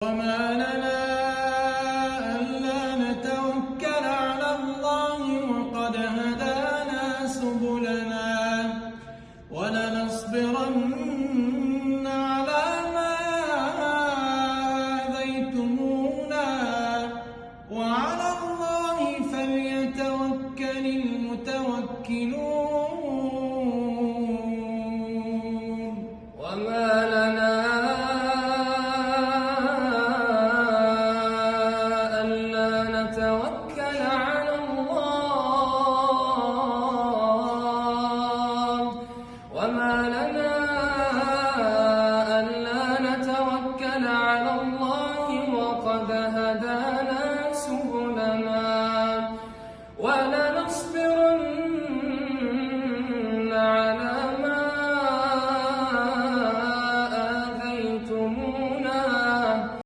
وما لنا ألا نتوكل على الله وقد هدانا سبلنا ولنصبرن على ما آذيتمونا وعلى الله فليتوكل المتوكلون. وما لنا نتوكل على الله وما لنا ألا نتوكل على الله وقد هدانا